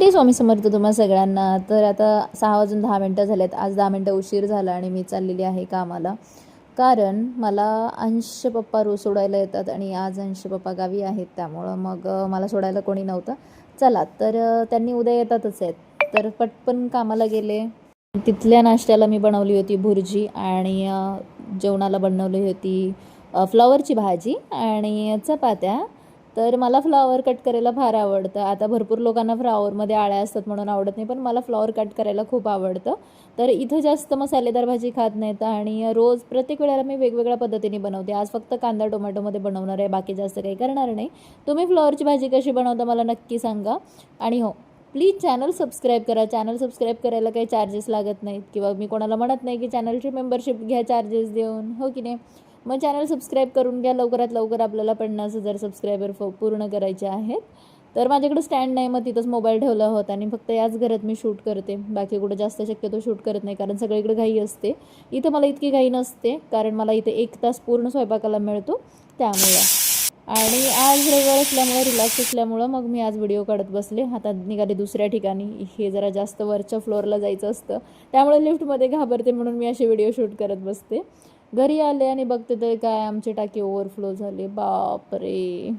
श्री स्वामी समर्थ तुम्हा सगळ्यांना। तर आता 6:10 झालेत। आज 10 मिनटं उशीर झाला आणि मी चाललेली आहे कामाला, कारण मला अंश पप्पा रोज सोडायला येतात आणि आज अंश पप्पा गावी आहेत, त्यामुळं मग मला सोडायला कोणी नव्हतं। चला तर त्यांनी उद्या येतातच आहेत, तर पटकन कामाला गेले। तिथल्या नाश्त्याला मी बनवली होती भुर्जी आणि जेवणाला बनवली होती फ्लॉवरची भाजी आणि चपात्या। तर मला फ्लॉवर कट करायला फार आवडतं। आता भरपूर लोकांना फ्लॉवरमध्ये आळ्या असतात म्हणून आवडत नाही, पण मला फ्लॉवर कट करायला खूप आवडतं। तर इथं जास्त मसालेदार भाजी खात नाहीत आणि रोज प्रत्येक वेळेला मी वेगवेगळ्या पद्धतीने बनवते। आज फक्त कांदा टोमॅटोमध्ये बनवणार आहे, बाकी जास्त काही करणार नाही। तुम्ही फ्लॉवरची भाजी कशी बनवता मला नक्की सांगा। आणि हो, प्लीज चॅनल सबस्क्राईब करा। चॅनल सबस्क्राईब करायला काही चार्जेस लागत नाहीत, किंवा मी कोणाला म्हणत नाही की चॅनलची मेंबरशिप घ्या चार्जेस देऊन, हो की नाही। मग चॅनल सबस्क्राईब करून घ्या, लवकरात लवकर आपल्याला 50,000 सबस्क्रायबर पूर्ण करायचे आहेत। तर माझ्याकडे स्टँड नाही, मग तिथंच मोबाईल ठेवला होता आणि फक्त याच घरात मी शूट करते, बाकी कुठं जास्त शक्यतो शूट करत नाही, कारण सगळीकडे घाई असते। इथं मला इतकी घाई नसते, कारण मला इथे 1 तास पूर्ण स्वयंपाकाला मिळतो त्यामुळं। आणि आज रविवार असल्यामुळे, रिलॅक्स असल्यामुळं मग मी आज व्हिडिओ काढत बसले। आता निघाले दुसऱ्या ठिकाणी, हे जरा जास्त वरच्या फ्लोअरला जायचं असतं, त्यामुळे लिफ्टमध्ये घाबरते, म्हणून मी असे व्हिडिओ शूट करत बसते। घरी आले आणि बघते तर काय, आमची टाकी ओव्हरफ्लो झाली। बापरे!